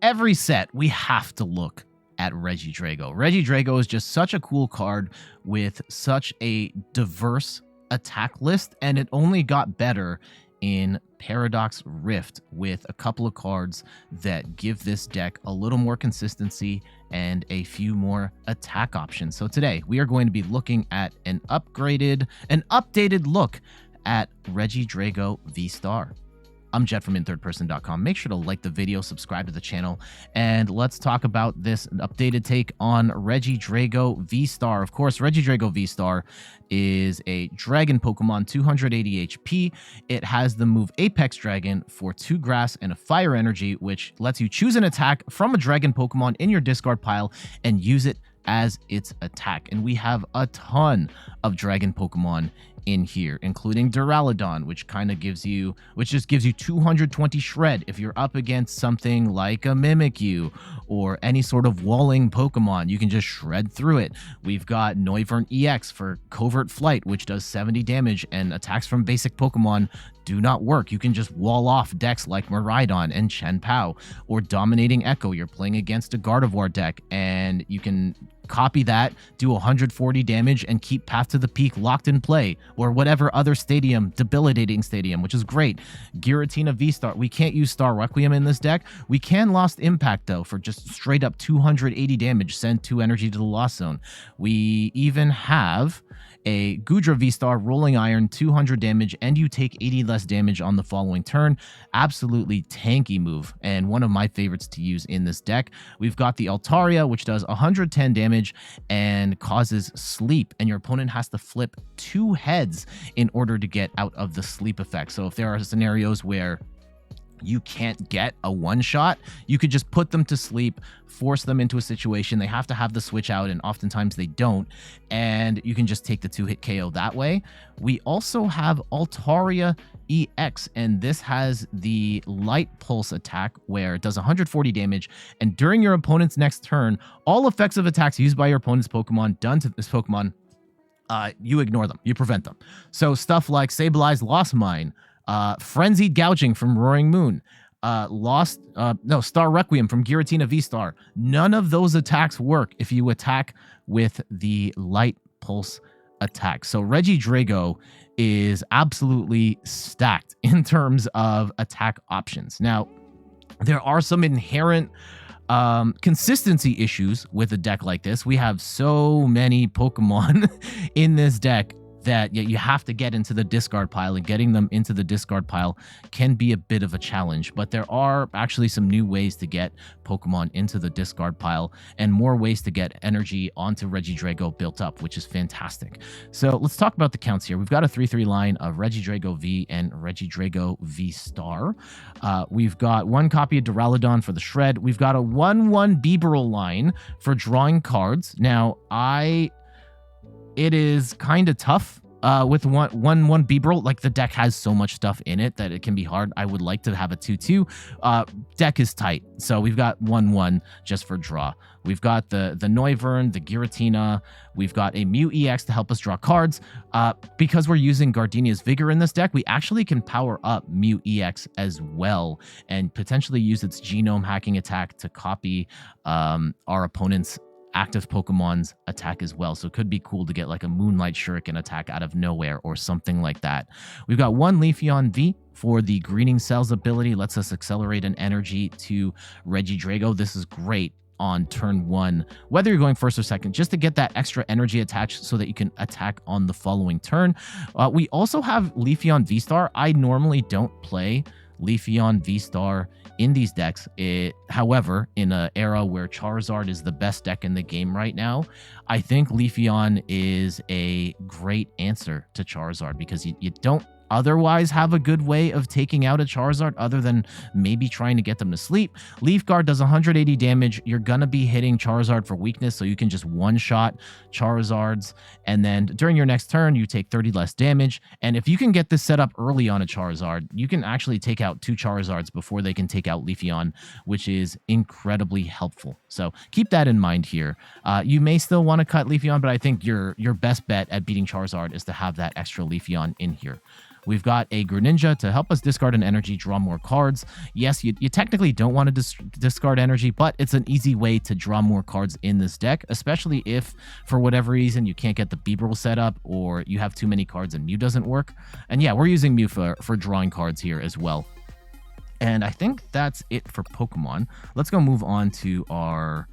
every set, we have to look at Regidrago. Regidrago is just such a cool card with such a diverse attack list, and it only got better in Paradox Rift with a couple of cards that give this deck a little more consistency and a few more attack options. So today we are going to be looking at an updated look at Regidrago VSTAR. I'm Jet from inthirdperson.com. Make sure to like the video, subscribe to the channel, and let's talk about this updated take on Regidrago VSTAR. Of course, Regidrago VSTAR is a dragon Pokemon, 280 HP. It has the move Apex Dragon for 2 grass and a fire energy, which lets you choose an attack from a dragon Pokemon in your discard pile and use it as its attack. And we have a ton of dragon Pokemon in here, including Duraludon, which just gives you 220 shred if you're up against something like a Mimikyu or any sort of walling Pokemon. You can just shred through it. We've got Noivern EX for covert flight, which does 70 damage, and attacks from basic Pokemon do not work. You can just wall off decks like Miraidon and Chien-Pao, or Dominating Echo. You're playing against a Gardevoir deck, and you can copy that, do 140 damage, and keep Path to the Peak locked in play, or whatever other debilitating stadium, which is great. Giratina VSTAR. We can't use Star Requiem in this deck. We can Lost Impact, though, for just straight up 280 damage, send 2 energy to the Lost Zone. We even have a Goodra VSTAR Rolling Iron, 200 damage, and you take 80 less damage on the following turn. Absolutely tanky move, and one of my favorites to use in this deck. We've got the Altaria, which does 110 damage and causes sleep, and your opponent has to flip 2 heads in order to get out of the sleep effect. So if there are scenarios where you can't get a one-shot, you could just put them to sleep, force them into a situation. They have to have the switch out, and oftentimes they don't, and you can just take the 2-hit KO that way. We also have Altaria EX, and this has the Light Pulse attack where it does 140 damage, and during your opponent's next turn, all effects of attacks used by your opponent's Pokemon done to this Pokemon, you ignore them, you prevent them. So stuff like Sableye Lost Mine, Frenzied Gouging from Roaring Moon, Star Requiem from Giratina VSTAR. None of those attacks work if you attack with the Light Pulse attack. So Regidrago is absolutely stacked in terms of attack options. Now, there are some inherent consistency issues with a deck like this. We have so many Pokemon in this deck that you have to get into the discard pile, and getting them into the discard pile can be a bit of a challenge. But there are actually some new ways to get Pokemon into the discard pile, and more ways to get energy onto Regidrago built up, which is fantastic. So let's talk about the counts here. We've got a 3-3 line of Regidrago V and Regidrago VSTAR. We've got 1 copy of Duraludon for the shred. We've got a 1-1 Bibarel line for drawing cards. Now, it is kind of tough with 1-1 Bibarel. Like, the deck has so much stuff in it that it can be hard. I would like to have a 2-2. Deck is tight, so we've got 1-1 just for draw. We've got the Noivern, the Giratina. We've got a Mew EX to help us draw cards. Because we're using Gardenia's Vigor in this deck, we actually can power up Mew EX as well, and potentially use its genome hacking attack to copy our opponent's active Pokemon's attack as well. So it could be cool to get like a Moonlight Shuriken attack out of nowhere or something like that. We've got 1 Leafeon V for the Greening Cells ability. Lets us accelerate an energy to Regidrago. This is great on turn 1, whether you're going first or second, just to get that extra energy attached so that you can attack on the following turn. We also have Leafeon VSTAR. I normally don't play Leafeon VSTAR in these decks. However, in an era where Charizard is the best deck in the game right now, I think Leafeon is a great answer to Charizard, because you don't otherwise have a good way of taking out a Charizard other than maybe trying to get them to sleep. Leaf Guard does 180 damage. You're going to be hitting Charizard for weakness, so you can just one-shot Charizards, and then during your next turn, you take 30 less damage. And if you can get this set up early on a Charizard, you can actually take out 2 Charizards before they can take out Leafeon, which is incredibly helpful. So keep that in mind here. You may still want to cut Leafeon, but I think your best bet at beating Charizard is to have that extra Leafeon in here. We've got a Greninja to help us discard an energy, draw more cards. Yes, you technically don't want to discard energy, but it's an easy way to draw more cards in this deck, especially if, for whatever reason, you can't get the Bibarel set up or you have too many cards and Mew doesn't work. And yeah, we're using Mew for drawing cards here as well. And I think that's it for Pokemon. Let's go move on to our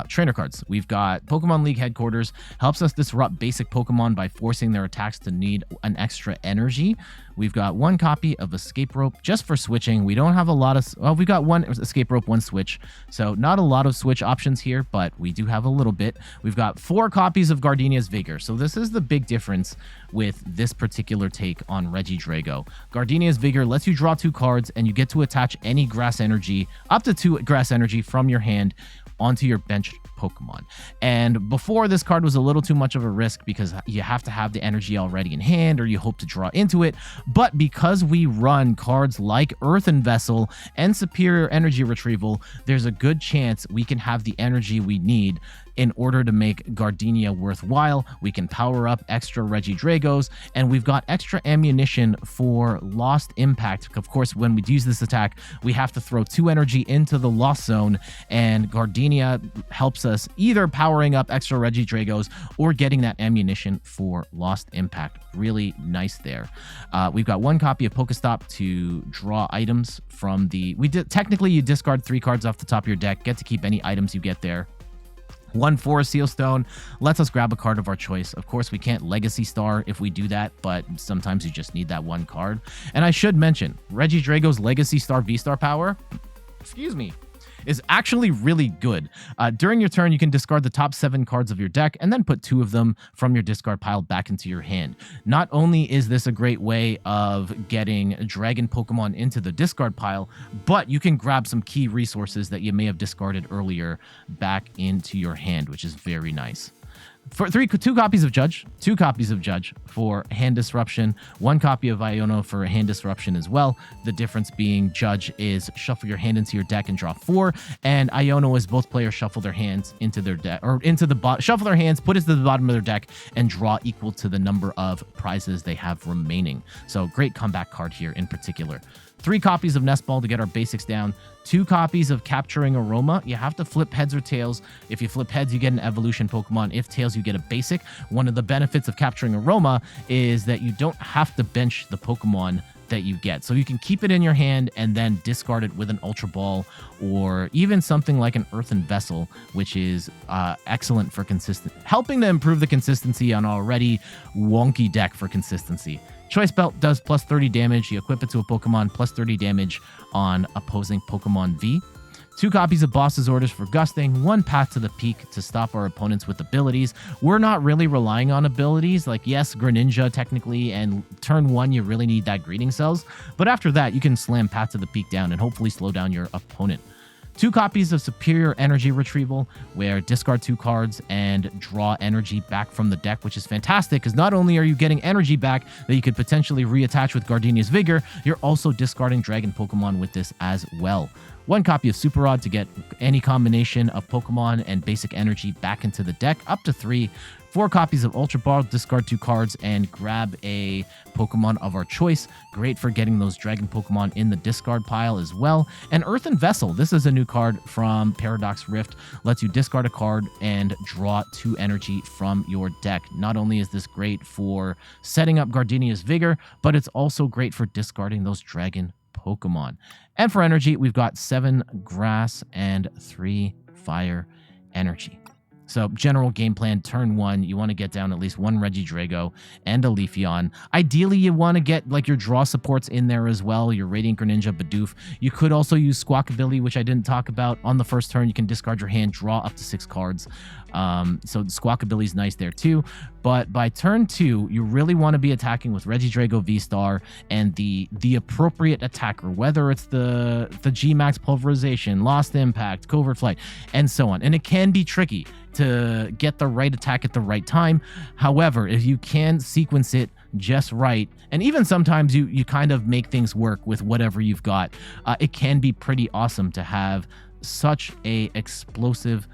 trainer cards. We've got Pokemon League Headquarters, helps us disrupt basic Pokemon by forcing their attacks to need an extra energy. We've got one copy of Escape Rope just for switching. We don't have a lot of, well, we've got one Escape Rope, one switch. So not a lot of switch options here, but we do have a little bit. We've got 4 copies of Gardenia's Vigor. So this is the big difference with this particular take on Regidrago. Gardenia's Vigor lets you draw 2 cards and you get to attach any grass energy, up to 2 grass energy from your hand onto your bench Pokemon. And before, this card was a little too much of a risk because you have to have the energy already in hand or you hope to draw into it. But because we run cards like Earthen Vessel and Superior Energy Retrieval, there's a good chance we can have the energy we need in order to make Gardenia worthwhile. We can power up extra Regidragos, and we've got extra ammunition for Lost Impact. Of course, when we use this attack, we have to throw 2 energy into the Lost Zone, and Gardenia helps us either powering up extra Regidragos or getting that ammunition for Lost Impact. Really nice there. We've got 1 copy of Pokestop to draw items from the... Technically, you discard 3 cards off the top of your deck, get to keep any items you get there. 1 Forest Sealstone lets us grab a card of our choice. Of course, we can't Legacy Star if we do that, but sometimes you just need that 1 card. And I should mention, Regidrago's Legacy Star V-Star power, is actually really good. During your turn, you can discard the top 7 cards of your deck and then put 2 of them from your discard pile back into your hand. Not only is this a great way of getting Dragon Pokemon into the discard pile, but you can grab some key resources that you may have discarded earlier back into your hand, which is very nice. For 2 copies of Judge, 2 copies of Judge for hand disruption, 1 copy of Iono for hand disruption as well. The difference being Judge is shuffle your hand into your deck and draw 4, and Iono is both players shuffle their hands into their deck, or into the shuffle their hands, put it to the bottom of their deck, and draw equal to the number of prizes they have remaining. So great comeback card here in particular. 3 copies of Nest Ball to get our basics down. 2 copies of Capturing Aroma. You have to flip heads or tails. If you flip heads, you get an evolution Pokemon. If tails, you get a basic. One of the benefits of Capturing Aroma is that you don't have to bench the Pokemon that you get. So you can keep it in your hand and then discard it with an Ultra Ball or even something like an Earthen Vessel, which is excellent for helping to improve the consistency on already wonky deck for consistency. Choice Belt does plus 30 damage. You equip it to a Pokemon, plus 30 damage on opposing Pokemon V. 2 copies of Boss's Orders for Gusting, 1 Path to the Peak to stop our opponents with abilities. We're not really relying on abilities, like yes, Greninja technically, and turn 1 you really need that Greeting Cells, but after that you can slam Path to the Peak down and hopefully slow down your opponent. 2 copies of Superior Energy Retrieval, where discard 2 cards and draw energy back from the deck, which is fantastic because not only are you getting energy back that you could potentially reattach with Gardenia's Vigor, you're also discarding Dragon Pokemon with this as well. 1 copy of Super Rod to get any combination of Pokemon and basic energy back into the deck, up to 3. 4 copies of Ultra Ball, discard 2 cards and grab a Pokemon of our choice. Great for getting those Dragon Pokemon in the discard pile as well. And Earthen Vessel, this is a new card from Paradox Rift. Lets you discard a card and draw 2 energy from your deck. Not only is this great for setting up Gardenia's Vigor, but it's also great for discarding those Dragon Pokemon. And for energy, we've got 7 Grass and 3 Fire energy. So general game plan, turn 1, you want to get down at least 1 Regidrago and a Leafeon. Ideally, you want to get like your draw supports in there as well, your Radiant Greninja, Bidoof. You could also use Squawkabilly, which I didn't talk about. On the first turn, you can discard your hand, draw up to 6 cards. So Squawkabilly's nice there too. But by turn 2, you really want to be attacking with Regidrago V-Star and the appropriate attacker, whether it's the G-Max Pulverization, Lost Impact, Covert Flight, and so on. And it can be tricky to get the right attack at the right time. However, if you can sequence it just right, and even sometimes you kind of make things work with whatever you've got, it can be pretty awesome to have such a explosive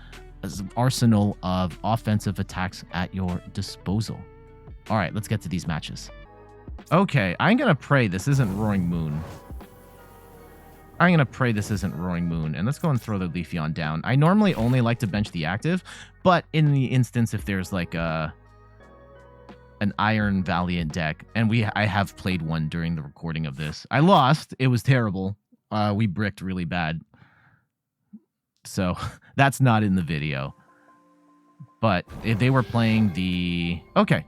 arsenal of offensive attacks at your disposal. All right, let's get to these matches. Okay, I'm going to pray this isn't Roaring Moon. I'm going to pray this isn't Roaring Moon. And let's go and throw the Leafeon down. I normally only like to bench the active, but in the instance if there's like an Iron Valiant deck, and I have played one during the recording of this. I lost. It was terrible. We bricked really bad. So that's not in the video. But if they were playing the... Okay.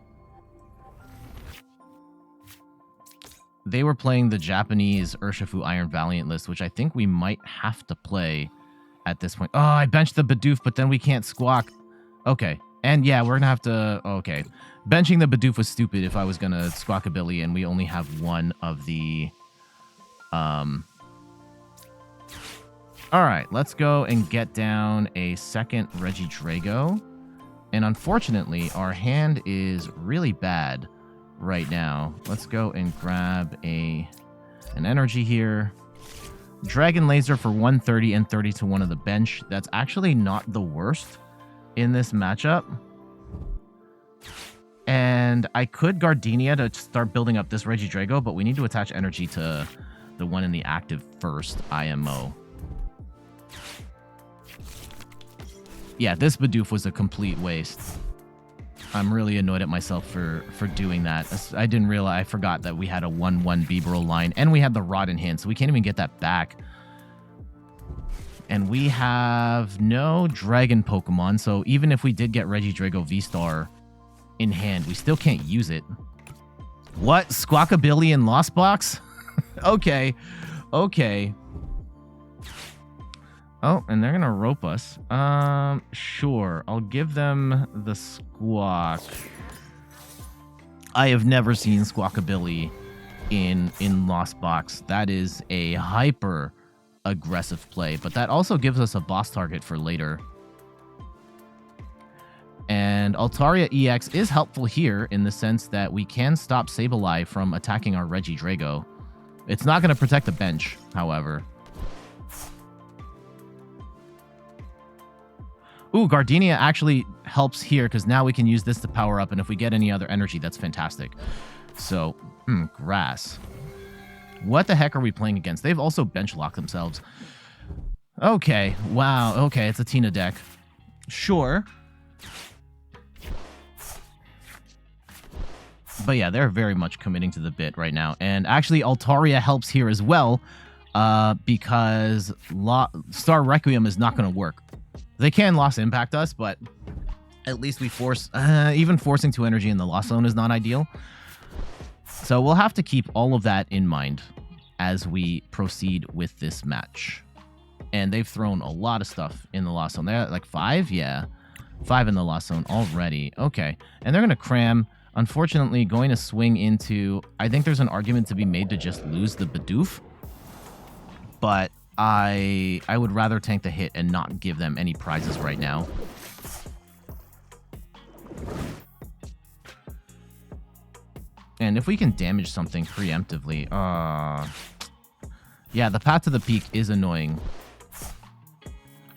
They were playing the Japanese Urshifu Iron Valiant list, which I think we might have to play at this point. Oh, I benched the Bidoof, but then we can't squawk. Okay. And yeah, we're going to have to... Okay. Benching the Bidoof was stupid if I was going to Squawkabilly, and we only have one of the... Alright, let's go and get down a second Regidrago. And unfortunately, our hand is really bad right now. Let's go and grab an energy here. Dragon Laser for 130 and 30 to 1 of the bench. That's actually not the worst in this matchup. And I could Gardenia to start building up this Regidrago, but we need to attach energy to the one in the active first, IMO. Yeah, this Bidoof was a complete waste. I'm really annoyed at myself for doing that. I didn't realize, I forgot that we had a 1-1 Bibarel line, and we had the Rod in hand, so we can't even get that back. And we have no Dragon Pokemon, so even if we did get Regidrago VSTAR in hand, we still can't use it. What? Squawkabilly in Lost Box? Okay. Okay. Oh, and they're gonna rope us. Sure. I'll give them the Squawk. I have never seen Squawkabilly in Lost Box. That is a hyper aggressive play, but that also gives us a boss target for later. And Altaria EX is helpful here in the sense that we can stop Sableye from attacking our Regidrago. It's not going to protect the bench, however. Ooh, Gardenia actually helps here because now we can use this to power up, and if we get any other energy, that's fantastic. So, grass. What the heck are we playing against? They've also bench locked themselves. Okay, wow, okay, it's a Tina deck. Sure. But yeah, they're very much committing to the bit right now. And actually, Altaria helps here as well because Star Requiem is not going to work. They can Lost Impact us, but at least we force... even forcing 2 energy in the Lost Zone is not ideal. So we'll have to keep all of that in mind as we proceed with this match. And they've thrown a lot of stuff in the Lost Zone. They're at like 5? Yeah. 5 in the Lost Zone already. Okay. And they're going to cram... Unfortunately, going to swing into... I think there's an argument to be made to just lose the Bidoof. But I would rather tank the hit and not give them any prizes right now. And if we can damage something preemptively... yeah, the Path to the Peak is annoying.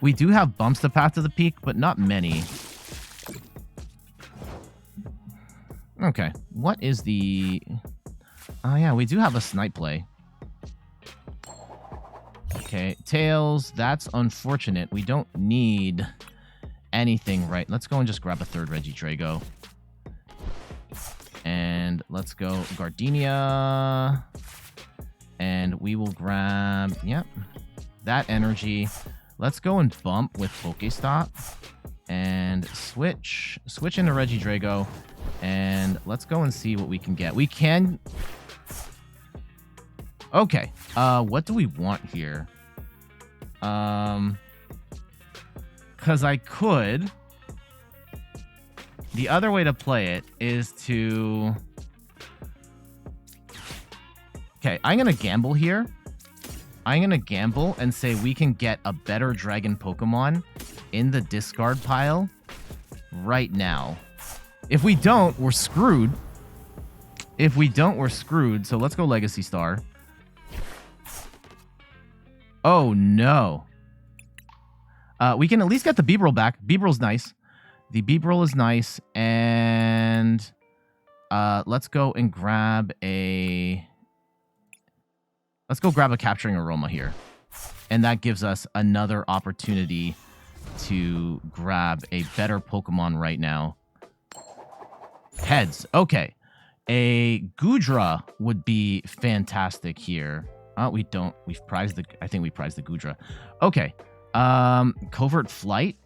We do have bumps to Path to the Peak, but not many. Okay, what is the... Oh yeah, we do have a Snipe play. Okay, Tails, that's unfortunate. We don't need anything right. Let's go and just grab a third Regidrago. And let's go Gardenia. And we will grab, yep, that energy. Let's go and bump with Pokestop. And switch into Regidrago. And let's go and see what we can get. We can... Okay. What do we want here? Because I could... The other way to play it is to... Okay, I'm going to gamble here. I'm going to gamble and say we can get a better Dragon Pokemon in the discard pile right now. If we don't, we're screwed. If we don't, we're screwed. So let's go Legacy Star. Oh, no. We can at least get the Bibarel back. Bibarel's nice. The Bibarel is nice. And let's go and grab a... Let's go grab a Capturing Aroma here. And that gives us another opportunity to grab a better Pokemon right now. Heads. Okay. A Goodra would be fantastic here. We don't. We've prized the... I think we prized the Goodra. Okay. Covert Flight?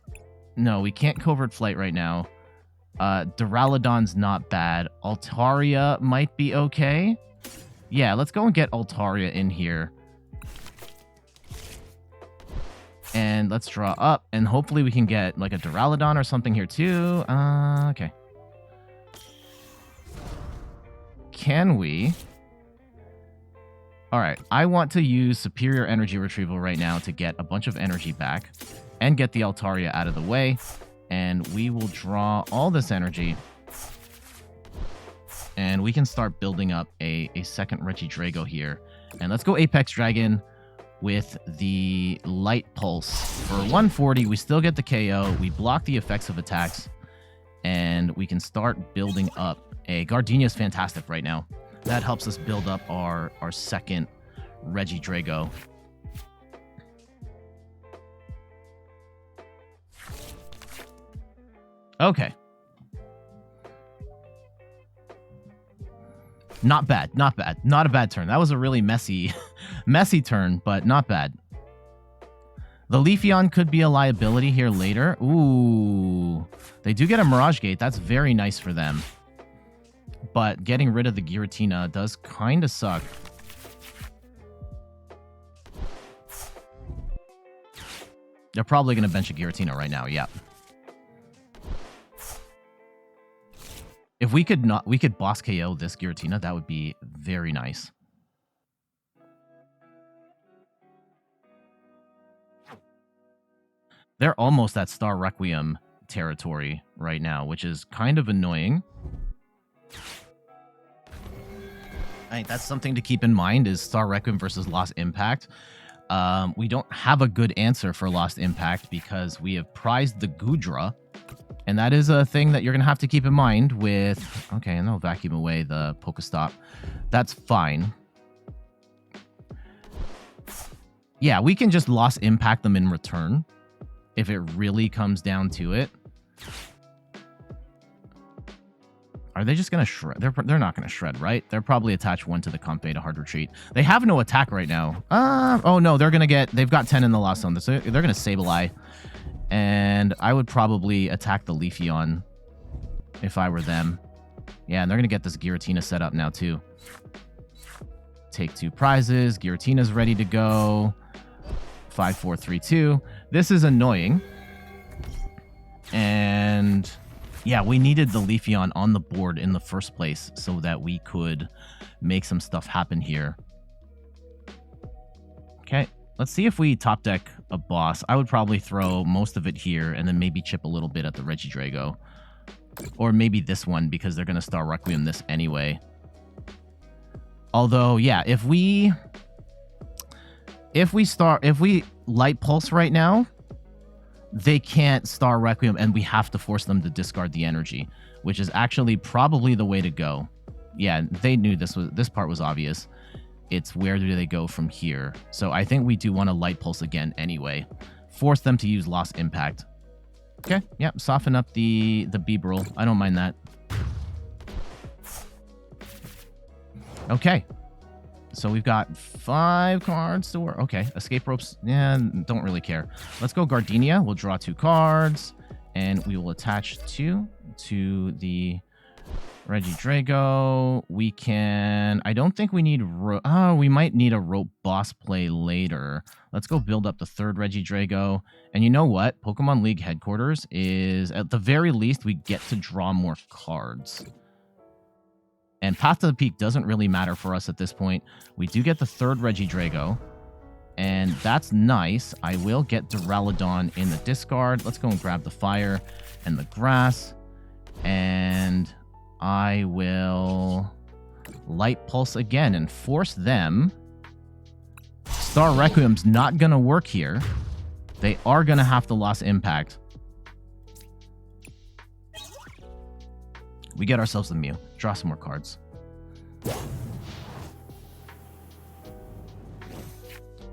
No, we can't Covert Flight right now. Duraludon's not bad. Altaria might be okay. Yeah, let's go and get Altaria in here. And let's draw up, and hopefully we can get like a Duraludon or something here too. Okay. Can we? All right, I want to use Superior Energy Retrieval right now to get a bunch of energy back and get the Altaria out of the way. And we will draw all this energy. And we can start building up a second Regidrago here. And let's go Apex Dragon with the Light Pulse. For 140, we still get the KO. We block the effects of attacks. And we can start building up. A Gardenia is fantastic right now. That helps us build up our second Regidrago. Okay. Not bad, not bad. Not a bad turn. That was a really messy turn, but not bad. The Leafeon could be a liability here later. Ooh. They do get a Mirage Gate. That's very nice for them. But getting rid of the Giratina does kind of suck. They're probably going to bench a Giratina right now, yeah. If we could boss KO this Giratina, that would be very nice. They're almost at Star Requiem territory right now, which is kind of annoying. I think that's something to keep in mind is Star Requiem versus Lost Impact. We don't have a good answer for Lost Impact because we have prized the Goodra. And that is a thing that you're going to have to keep in mind with... Okay, and I'll vacuum away the Pokestop. That's fine. Yeah, we can just Lost Impact them in return if it really comes down to it. Are they just going to shred? They're not going to shred, right? They're probably attach one to the Compe to hard retreat. They have no attack right now. Oh, no, they're going to get... They've got 10 in the Lost Zone. So they're going to Sableye. And I would probably attack the Leafeon if I were them. Yeah, and they're going to get this Giratina set up now, too. Take 2 prizes. Giratina's ready to go. 5, 4, 3, 2. This is annoying. And... yeah, we needed the Leafeon on the board in the first place so that we could make some stuff happen here. Okay, let's see if we top deck a boss. I would probably throw most of it here and then maybe chip a little bit at the Regidrago. Or maybe this one because they're going to Star Requiem this anyway. Although, yeah, if we Light Pulse right now, they can't Star Requiem, and we have to force them to discard the energy, which is actually probably the way to go. Yeah, they knew this part was obvious. It's where do they go from here? So I think we do want to Light Pulse again anyway. Force them to use Lost Impact. Okay, yeah, soften up the Bibarel. I don't mind that. Okay. So we've got 5 cards to work. Okay, Escape Ropes. Yeah, don't really care. Let's go Gardenia. We'll draw 2 cards. And we will attach 2 to the Regidrago. We can... I don't think we need... we might need a rope boss play later. Let's go build up the 3rd Regidrago. And you know what? Pokemon League Headquarters is... at the very least, we get to draw more cards. And Path to the Peak doesn't really matter for us at this point. We do get the 3rd Regidrago. And that's nice. I will get Duraludon in the discard. Let's go and grab the fire and the grass. And I will Light Pulse again and force them. Star Requiem's not going to work here. They are going to have to Lost Impact. We get ourselves the Mew. Draw some more cards.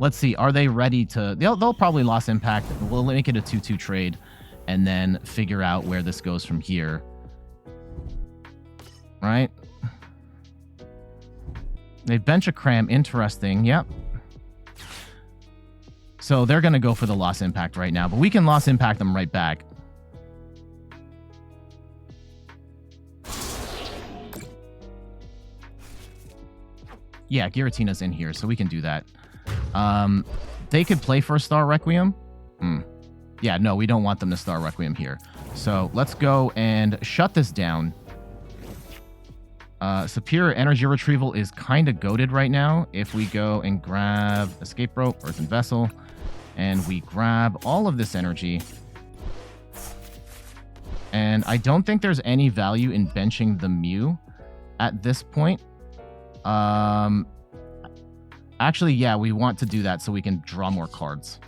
Let's see. Are they ready to... They'll probably Lost Impact. We'll make it a 2-2 trade and then figure out where this goes from here. Right? They bench a Cram. Interesting. Yep. So they're going to go for the Lost Impact right now, but we can Lost Impact them right back. Yeah, Giratina's in here, so we can do that. They could play for a Star Requiem. Yeah, no, we don't want them to Star Requiem here. So let's go and shut this down. Superior Energy Retrieval is kind of goated right now. If we go and grab Escape Rope, Earthen Vessel, and we grab all of this energy. And I don't think there's any value in benching the Mew at this point. Actually, yeah, we want to do that so we can draw more cards.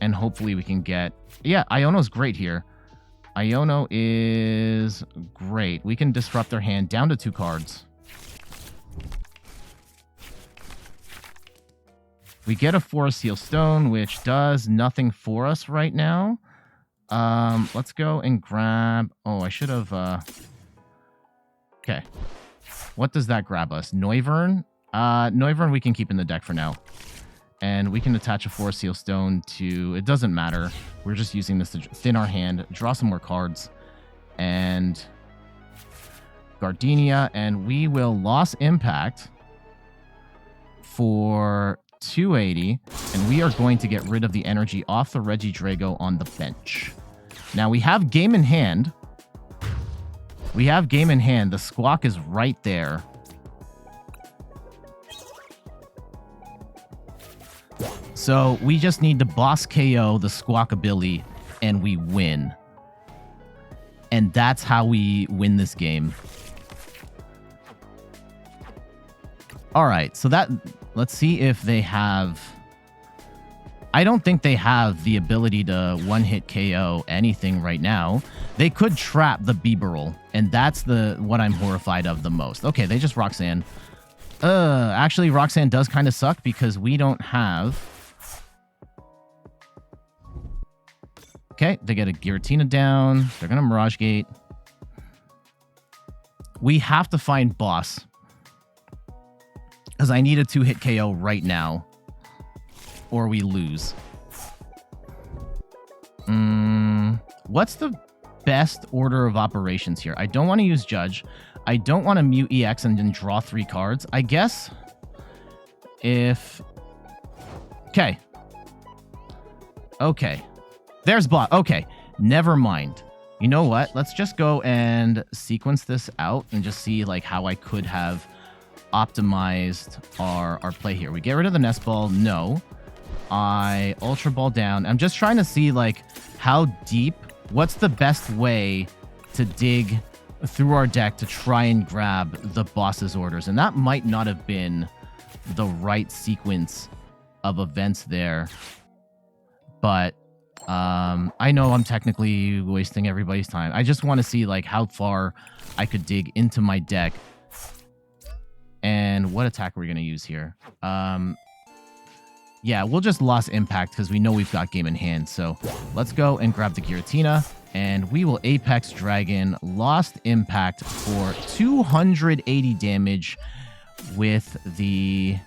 And hopefully we can get... Yeah, Iono's great here. Iono is great. We can disrupt their hand down to 2 cards. We get a Forest Seal Stone, which does nothing for us right now. Let's go and grab... Oh, I should have... Okay. What does that grab us? Noivern? Noivern we can keep in the deck for now. And we can attach a Forest Seal Stone to... It doesn't matter. We're just using this to thin our hand, draw some more cards, and Gardenia, and we will Lost Impact for 280, and we are going to get rid of the energy off the Regidrago on the bench. Now, we have game in hand. We have game in hand. The Squawk is right there. So we just need to boss KO the Squawkabilly, and we win. And that's how we win this game. All right, so that... Let's see if they have... I don't think they have the ability to one-hit KO anything right now. They could trap the Bibarel, and that's what I'm horrified of the most. Okay, they just Roxanne. Actually, Roxanne does kind of suck because we don't have... Okay, they get a Giratina down. They're going to Mirage Gate. We have to find boss. Because I need a 2-hit KO right now. Or we lose. What's the best order of operations here? I don't want to use Judge. I don't want to mute EX and then draw 3 cards. I guess if... Okay. Okay. There's boss. Okay. Never mind. You know what? Let's just go and sequence this out and just see like how I could have optimized our play here. We get rid of the Nest Ball. No. I Ultra Ball down. I'm just trying to see like how deep, what's the best way to dig through our deck to try and grab the boss's orders. And that might not have been the right sequence of events there. But I know I'm technically wasting everybody's time. I just want to see like how far I could dig into my deck. And what attack are we going to use here? Yeah, we'll just Lost Impact because we know we've got game in hand. So let's go and grab the Giratina. And we will Apex Dragon Lost Impact for 280 damage with the...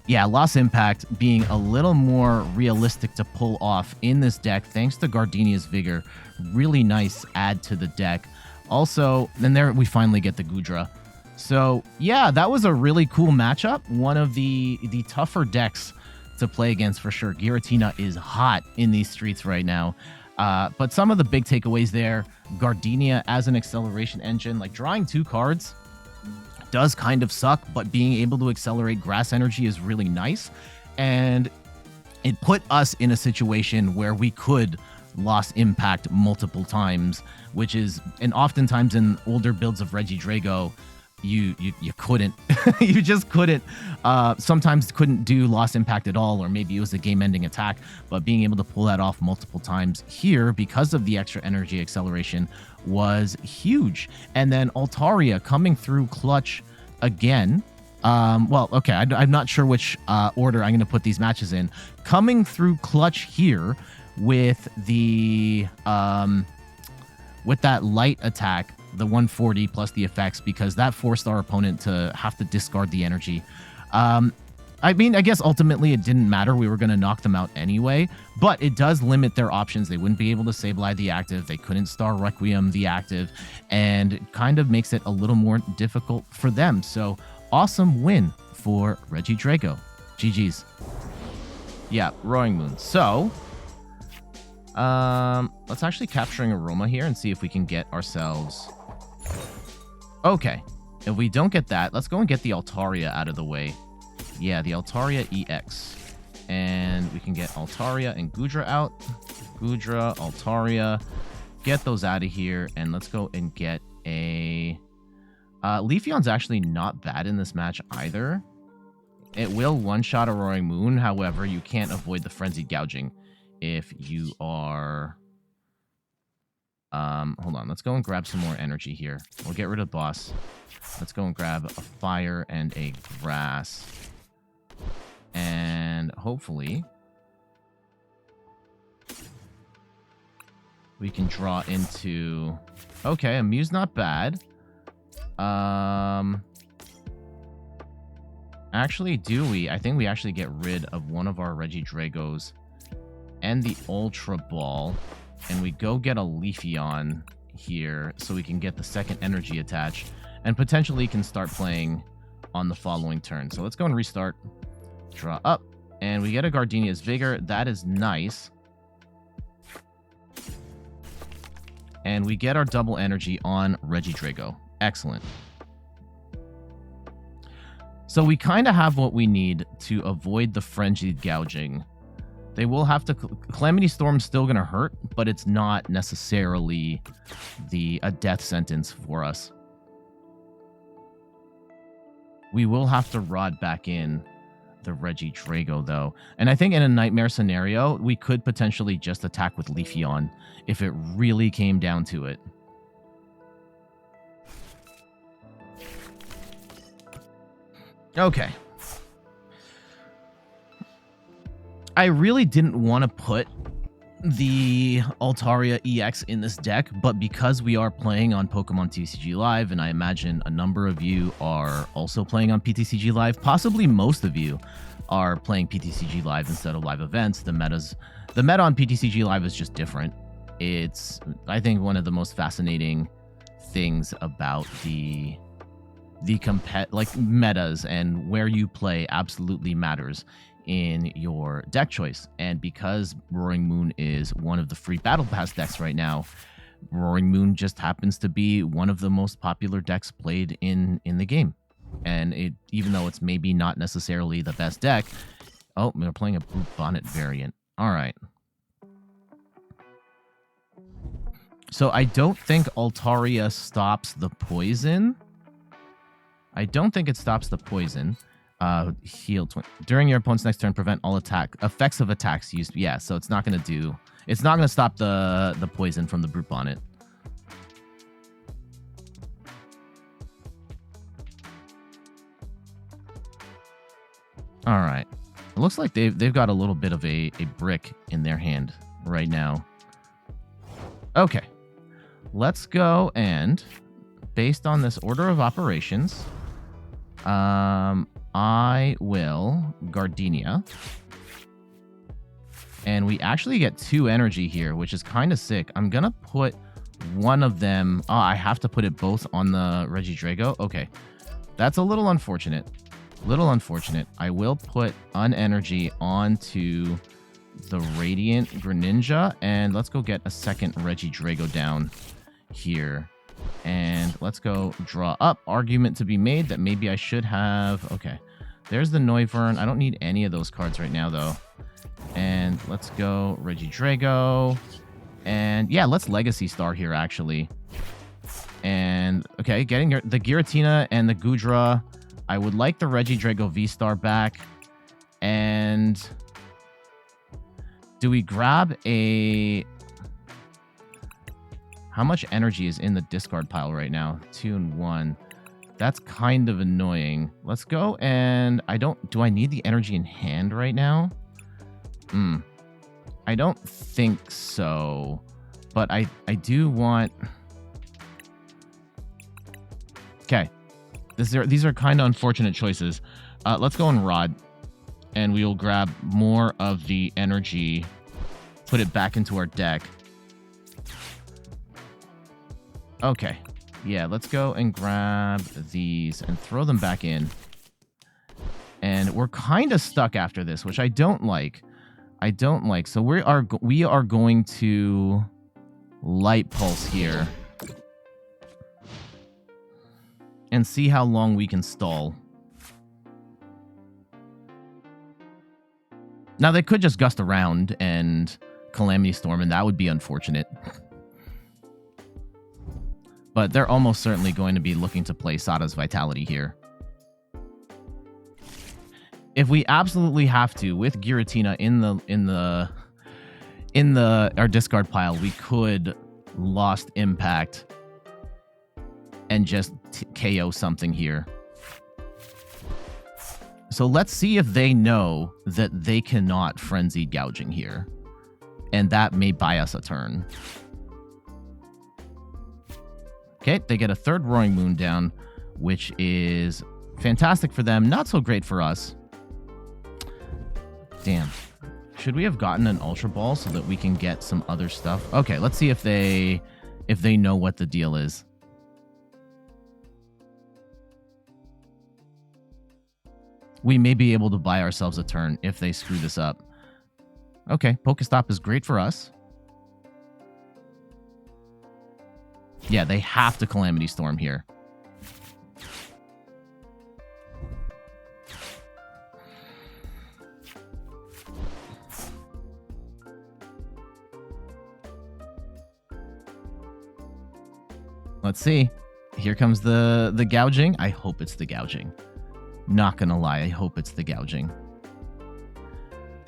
Yeah, Lost Impact being a little more realistic to pull off in this deck thanks to Gardenia's Vigor. Really nice add to the deck. Also, then there we finally get the Goodra. So, yeah, that was a really cool matchup. One of the tougher decks to play against for sure. Giratina is hot in these streets right now. But some of the big takeaways there, Gardenia as an acceleration engine, like drawing 2 cards does kind of suck, but being able to accelerate grass energy is really nice. And it put us in a situation where we could Lost Impact multiple times, which is, and oftentimes in older builds of Regidrago, you couldn't. You just couldn't. Sometimes couldn't do lost impact at all, or maybe it was a game-ending attack. But being able to pull that off multiple times here because of the extra energy acceleration was huge. And then Altaria coming through clutch again. Well, okay, I'm not sure which order I'm going to put these matches in. Coming through clutch here with the with that light attack, the 140 plus the effects, because that forced our opponent to have to discard the energy. I mean, I guess ultimately it didn't matter. We were going to knock them out anyway, but it does limit their options. They wouldn't be able to Sableye the active. They couldn't Star Requiem the active, and it kind of makes it a little more difficult for them. So awesome win for Regidrago. GG's. Yeah, Roaring Moon. So let's actually capturing Aroma here and see if we can get ourselves... Okay, if we don't get that, let's go and get the Altaria out of the way. Yeah, the Altaria EX. And we can get Altaria and Goodra out. Goodra, Altaria. Get those out of here. And let's go and get a... Leafeon's actually not bad in this match either. It will one-shot a Roaring Moon. However, you can't avoid the Frenzied Gouging if you are... hold on. Let's go and grab some more energy here. We'll get rid of boss. Let's go and grab a fire and a grass. And hopefully we can draw into... Okay, a Mew's not bad. Actually, do we? I think we actually get rid of one of our Regidragos and the Ultra Ball. And we go get a Leafeon here so we can get the second energy attach. And potentially can start playing on the following turn. So let's go and restart. Draw up. And we get a Gardenia's Vigor. That is nice. And we get our double energy on Regidrago. Excellent. So we kind of have what we need to avoid the Frenzied Gouging. They will have to... Calamity Storm's still going to hurt, but it's not necessarily a death sentence for us. We will have to rod back in the Regidrago, though. And I think in a Nightmare scenario, we could potentially just attack with Leafeon if it really came down to it. Okay. I really didn't want to put the Altaria EX in this deck, but because we are playing on Pokemon TCG Live, and I imagine a number of you are also playing on PTCG Live, possibly most of you are playing PTCG Live instead of live events. The meta on PTCG Live is just different. It's, I think, one of the most fascinating things about the metas, and where you play absolutely matters in your deck choice. And because Roaring Moon is one of the free Battle Pass decks right now, Roaring Moon just happens to be one of the most popular decks played in the game. And it, even though it's maybe not necessarily the best deck... Oh, we're playing a Brute Bonnet variant. All right. So I don't think Altaria stops the poison. I don't think it stops the poison. Heal 20. During your opponent's next turn, prevent all effects of attacks used. Yeah, so it's not going to do... It's not going to stop the poison from the Brute Bonnet. All right. It looks like they've got a little bit of a brick in their hand right now. Okay. Let's go and, based on this order of operations, I will Gardenia. And we actually get 2 energy here, which is kind of sick. I'm going to put one of them... Oh, I have to put it both on the Regidrago? Okay. That's a little unfortunate. Little unfortunate. I will put unenergy onto the Radiant Greninja. And let's go get a second Regidrago down here. And let's go draw up. Argument to be made that maybe I should have... Okay. There's the Noivern. I don't need any of those cards right now, though. And let's go Regidrago. And yeah, let's Legacy Star here, actually. And, okay, getting the Giratina and the Goodra. I would like the Regidrago VSTAR back. And do we grab a... How much energy is in the discard pile right now? 2 and 1. That's kind of annoying. Let's go and... Do I need the energy in hand right now? I don't think so. But I do want... Okay. These are kind of unfortunate choices. Let's go and Rod. And we'll grab more of the energy. Put it back into our deck. Okay. Yeah, let's go and grab these and throw them back in. And we're kind of stuck after this, which I don't like. So we are going to Light Pulse here. And see how long we can stall. Now, they could just gust around and Calamity Storm, and that would be unfortunate. But they're almost certainly going to be looking to play Sada's Vitality here. If we absolutely have to, with Giratina in our discard pile, we could Lost Impact and just KO something here. So let's see if they know that they cannot Frenzied Gouging here. And that may buy us a turn. Okay, they get a third Roaring Moon down, which is fantastic for them. Not so great for us. Damn. Should we have gotten an Ultra Ball so that we can get some other stuff? Okay, let's see if they know what the deal is. We may be able to buy ourselves a turn if they screw this up. Okay, Pokestop is great for us. Yeah, they have to Calamity Storm here. Let's see. Here comes the gouging. I hope it's the gouging. Not gonna lie, I hope it's the gouging.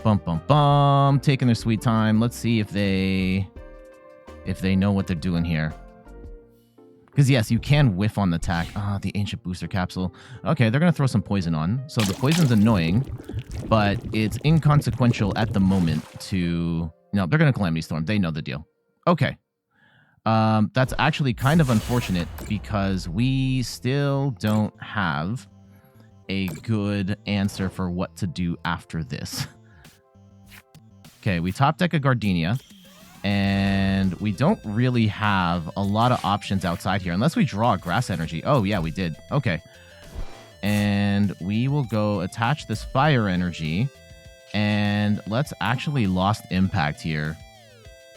Bum bum bum. Taking their sweet time. Let's see if they know what they're doing here. Because yes, you can whiff on the attack. Ah, the Ancient Booster Capsule. Okay, they're gonna throw some poison on. So the poison's annoying, but it's inconsequential at the moment to... No, they're gonna Calamity Storm. They know the deal. Okay. That's actually kind of unfortunate because we still don't have a good answer for what to do after this. Okay, we top deck a Gardenia, and we don't really have a lot of options outside here unless we draw a Grass Energy. Oh, yeah, we did. Okay. And we will go attach this Fire Energy, and let's actually Lost Impact here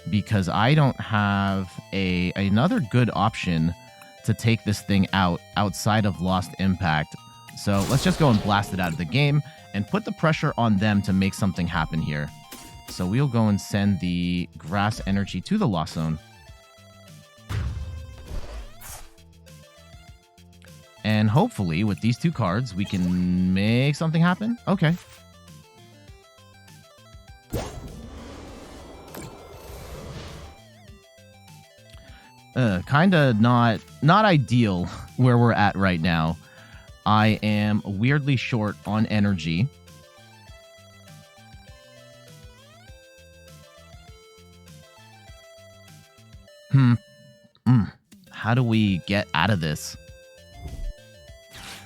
because I don't have another good option to take this thing out outside of Lost Impact. So let's just go and blast it out of the game and put the pressure on them to make something happen here. So we'll go and send the Grass Energy to the Lost Zone. And hopefully with these two cards, we can make something happen. Okay. Kind of not ideal where we're at right now. I am weirdly short on energy. How do we get out of this?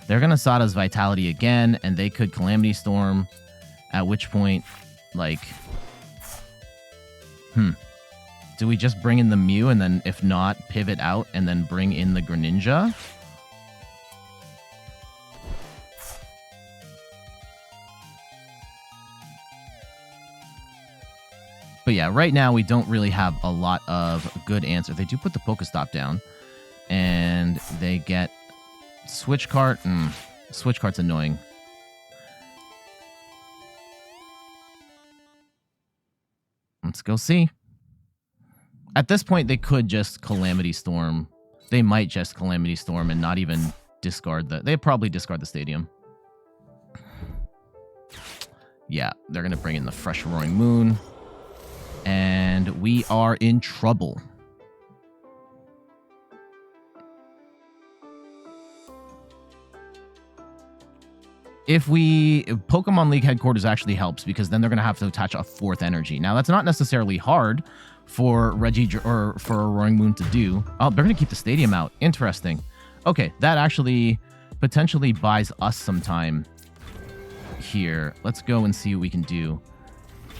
They're going to Sada's Vitality again, and they could Calamity Storm, at which point, like... Do we just bring in the Mew, and then, if not, pivot out, and then bring in the Greninja? But yeah, right now we don't really have a lot of good answer. They do put the Pokestop down, and they get Switch Cart. Switch Cart's annoying. Let's go see. At this point, they could just Calamity Storm They might just Calamity Storm and not even discard the... They probably discard the stadium. Yeah, they're going to bring in the Fresh Roaring Moon. And we are in trouble. Pokemon League headquarters actually helps, because then they're going to have to attach a 4th energy. Now, that's not necessarily hard for for a Roaring Moon to do. Oh, they're going to keep the stadium out. Interesting. Okay, that actually potentially buys us some time here. Let's go and see what we can do.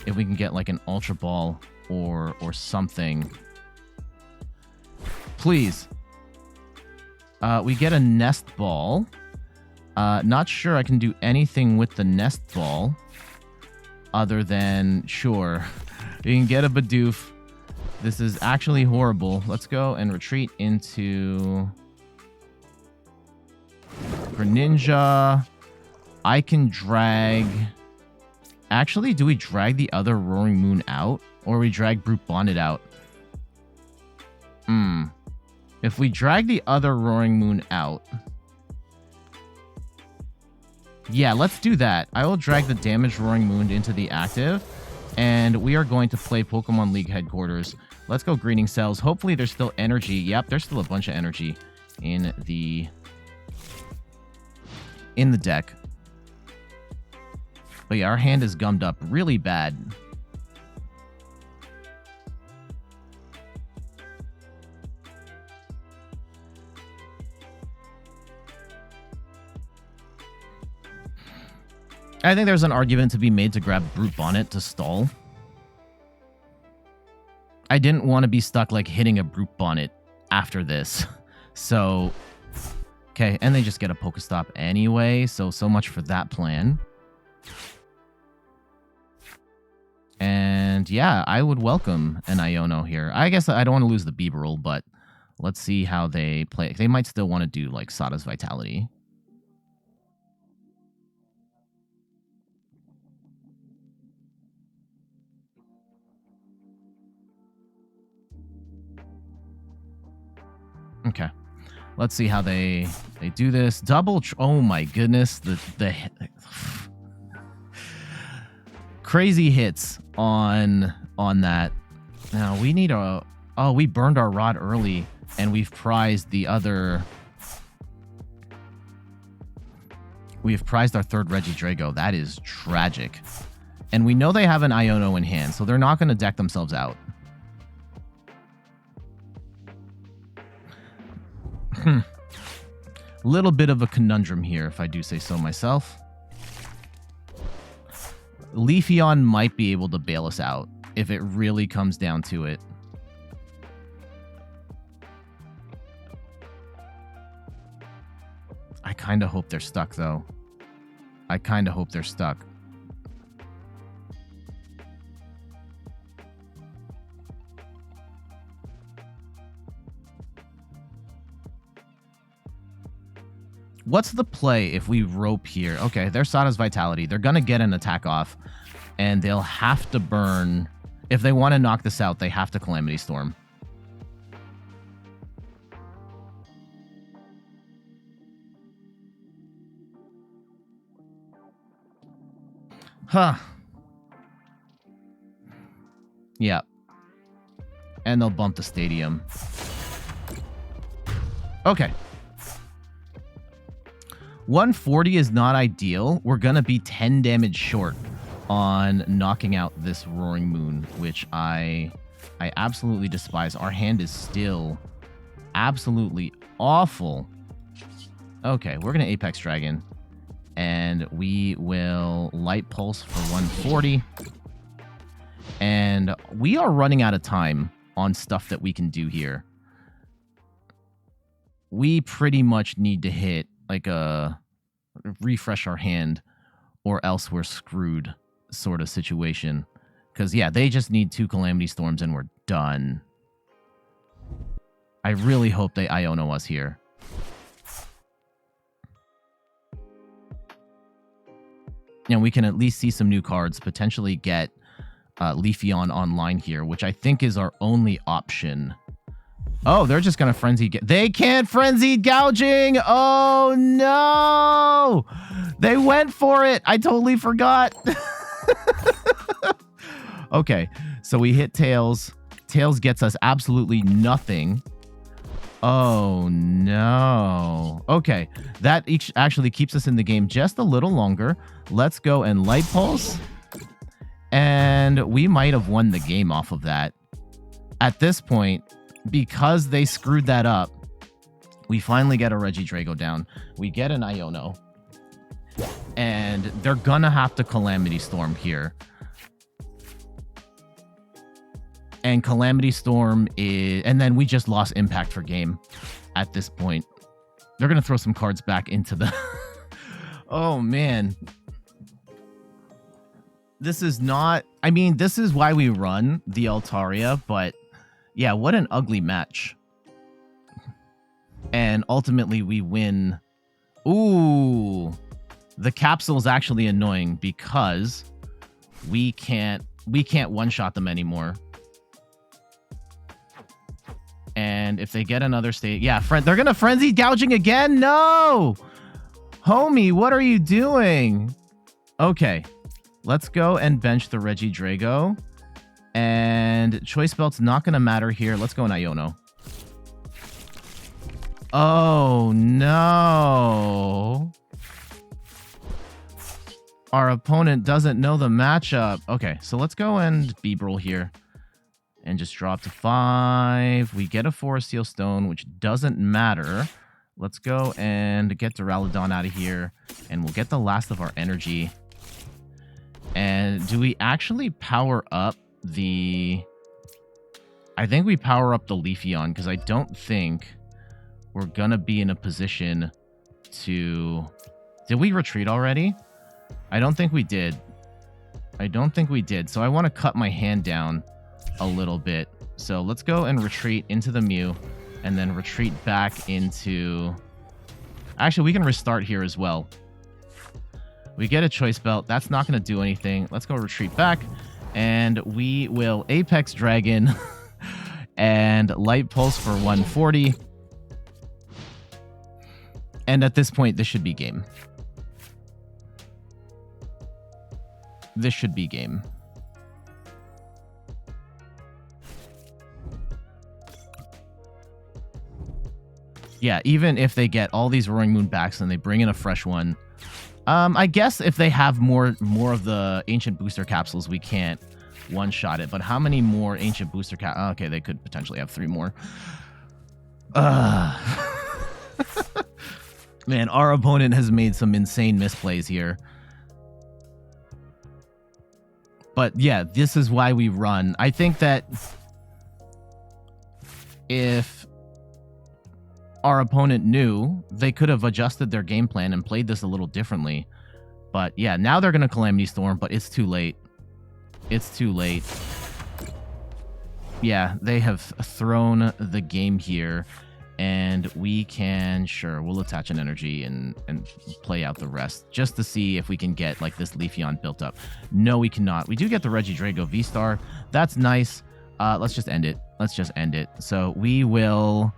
If we can get like an Ultra Ball or something. Please. We get a Nest Ball. Not sure I can do anything with the Nest Ball other than, sure, you can get a Bidoof. This is actually horrible. Let's go and retreat into Greninja. I can drag... Actually, do we drag the other Roaring Moon out? Or we drag Brute Bonnet out? If we drag the other Roaring Moon out... Yeah, let's do that. I will drag the damaged Roaring Moon into the active, and we are going to play Pokemon League headquarters. Let's go Greening Cells. Hopefully there's still energy. Yep, there's still a bunch of energy in the deck. But yeah, our hand is gummed up really bad. I think there's an argument to be made to grab Brute Bonnet to stall. I didn't want to be stuck like hitting a Brute Bonnet after this. So, okay, and they just get a Pokestop anyway, so much for that plan. And yeah, I would welcome an Iono here. I guess I don't want to lose the Bibarel, but let's see how they play. They might still want to do like Sada's Vitality. Okay, let's see how they do this. Oh my goodness, the crazy hits on that. Now we need a... Oh, we burned our rod early, and we've prized the other... We've prized our third Regidrago. That is tragic. And we know they have an Iono in hand, so they're not going to deck themselves out. Little bit of a conundrum here, if I do say so myself. Leafeon might be able to bail us out if it really comes down to it. I kind of hope they're stuck, though. I kind of hope they're stuck. What's the play if we rope here? Okay, there's Sada's Vitality. They're going to get an attack off, and they'll have to burn. If they want to knock this out, they have to Calamity Storm. Huh. Yeah. And they'll bump the stadium. Okay. 140 is not ideal. We're going to be 10 damage short on knocking out this Roaring Moon, which I absolutely despise. Our hand is still absolutely awful. Okay, we're going to Apex Dragon, and we will Light Pulse for 140. And we are running out of time on stuff that we can do here. We pretty much need to hit like a refresh our hand or else we're screwed sort of situation. Because, yeah, they just need 2 Calamity Storms and we're done. I really hope they Iono us here. And we can at least see some new cards, potentially get Leafeon online here, which I think is our only option Oh, they're just going to frenzy. They can't frenzy gouging. Oh, no. They went for it. I totally forgot. Okay, so we hit Tails. Tails gets us absolutely nothing. Oh, no. Okay, that actually keeps us in the game just a little longer. Let's go and Light Pulse. And we might have won the game off of that. At this point, because they screwed that up, we finally get a Regidrago down. We get an Iono. And they're gonna have to Calamity Storm here. And Calamity Storm is... And then we just lost Impact for game at this point. They're gonna throw some cards back into the... Oh, man. This is not... I mean, this is why we run the Altaria, but... Yeah, what an ugly match. And ultimately we win. Ooh. The capsule is actually annoying because we can't one-shot them anymore. And if they get another state, yeah, they're gonna frenzy gouging again. No, homie, what are you doing? Okay, let's go and bench the Regidrago. And Choice Belt's not gonna matter here. Let's go in Iono. Oh no. Our opponent doesn't know the matchup. Okay, so let's go and Bibarel here. And just drop to 5. We get a Forest Seal Stone, which doesn't matter. Let's go and get Duraludon out of here. And we'll get the last of our energy. And do we actually power up the... I think we power up the Leafeon, because I don't think we're going to be in a position to... Did we retreat already? I don't think we did. I don't think we did. So I want to cut my hand down a little bit. So let's go and retreat into the Mew and then retreat back into... Actually, we can restart here as well. We get a Choice Belt. That's not going to do anything. Let's go retreat back and we will Apex Dragon and Light Pulse for 140. And at this point, this should be game. This should be game. Yeah, even if they get all these Roaring Moon backs and they bring in a fresh one, I guess if they have more of the Ancient Booster Capsules, we can't one-shot it. But how many more Ancient Booster Capsules? Okay, they could potentially have 3 more. Man, our opponent has made some insane misplays here. But yeah, this is why we run. I think that if our opponent knew, they could have adjusted their game plan and played this a little differently. But yeah, now they're going to Calamity Storm, but it's too late. It's too late. Yeah, they have thrown the game here. And we can, sure, we'll attach an energy and play out the rest just to see if we can get like this Leafeon built up. No, we cannot. We do get the Regidrago V-Star. That's nice. Let's just end it. Let's just end it. So we will,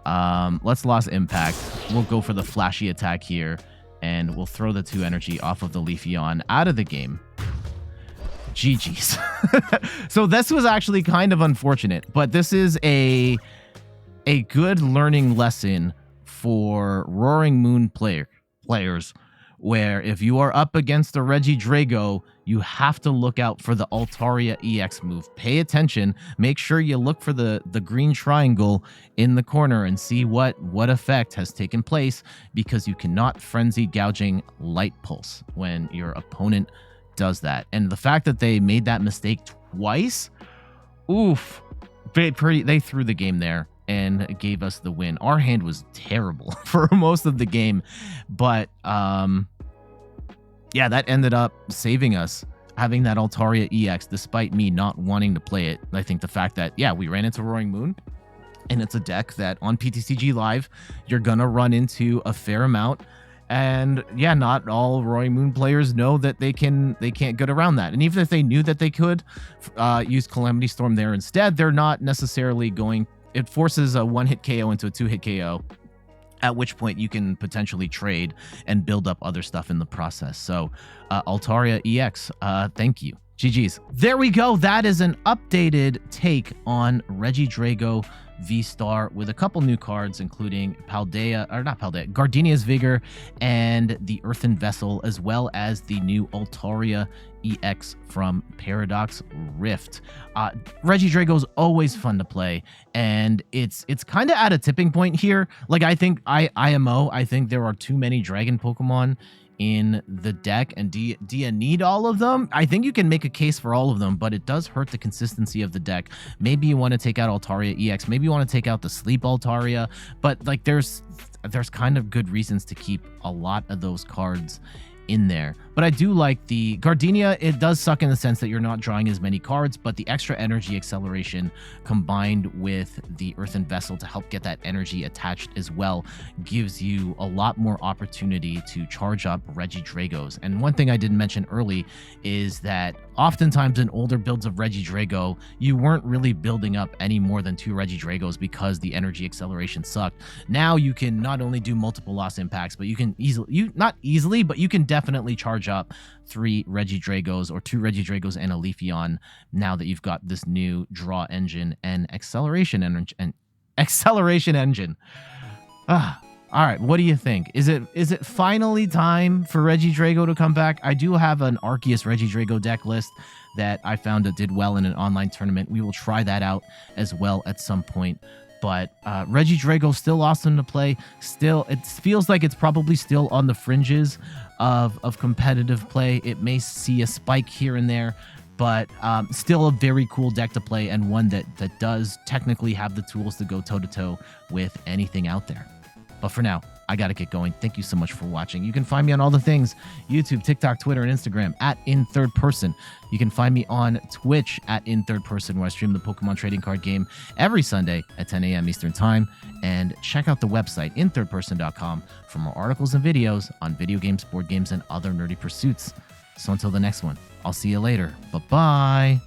let's lost Impact. We'll go for the flashy attack here and we'll throw the 2 energy off of the Leafeon out of the game. GG's. So this was actually kind of unfortunate, but this is a good learning lesson for Roaring Moon players, where if you are up against a Regidrago, you have to look out for the Altaria EX move. Pay attention. Make sure you look for the green triangle in the corner and see what effect has taken place, because you cannot frenzy gouging Light Pulse when your opponent does that. And the fact that they made that mistake twice, oof, they threw the game there and gave us the win. Our hand was terrible for most of the game, but yeah, that ended up saving us, having that Altaria EX despite me not wanting to play it. I think the fact that, yeah, we ran into Roaring Moon, and it's a deck that on PTCG Live you're gonna run into a fair amount, and yeah, not all Roaring Moon players know that they can't get around that. And even if they knew that they could use Calamity Storm there instead, they're not necessarily going it forces a one-hit KO into a two-hit KO, at which point you can potentially trade and build up other stuff in the process. So Altaria EX, thank you. GG's. There we go. That is an updated take on Regidrago V-STAR with a couple new cards, including Gardenia's Vigor and the Earthen Vessel, as well as the new Altaria EX from Paradox Rift. Regidrago is always fun to play, and it's kind of at a tipping point here. Like, I think I think there are too many dragon Pokemon in the deck, and do you need all of them? I think you can make a case for all of them, but it does hurt the consistency of the deck. Maybe you want to take out Altaria EX, maybe you want to take out the Sleep Altaria, but like there's kind of good reasons to keep a lot of those cards in there. But I do like the Gardenia. It does suck in the sense that you're not drawing as many cards, but the extra energy acceleration combined with the Earthen Vessel to help get that energy attached as well gives you a lot more opportunity to charge up Regidragos. And one thing I didn't mention early is that oftentimes in older builds of Regidrago, you weren't really building up any more than 2 Regidragos because the energy acceleration sucked. Now you can not only do multiple loss impacts, but you can but you can definitely charge up 3 Regidragos or 2 Regidragos and a Leafeon now that you've got this new draw engine and acceleration engine. All right, what do you think? Is it finally time for Regidrago to come back? I do have an Arceus Regidrago deck list that I found that did well in an online tournament. We will try that out as well at some point. But Regidrago still awesome to play. Still, it feels like it's probably still on the fringes of competitive play. It may see a spike here and there, but still a very cool deck to play, and one that does technically have the tools to go toe-to-toe with anything out there. But for now, I gotta get going. Thank you so much for watching. You can find me on all the things: YouTube, TikTok, Twitter, and Instagram at @InThirdPerson. You can find me on Twitch at @InThirdPerson, where I stream the Pokemon trading card game every Sunday at 10 a.m. Eastern Time. And check out the website, inthirdperson.com, for more articles and videos on video games, board games, and other nerdy pursuits. So until the next one, I'll see you later. Bye-bye.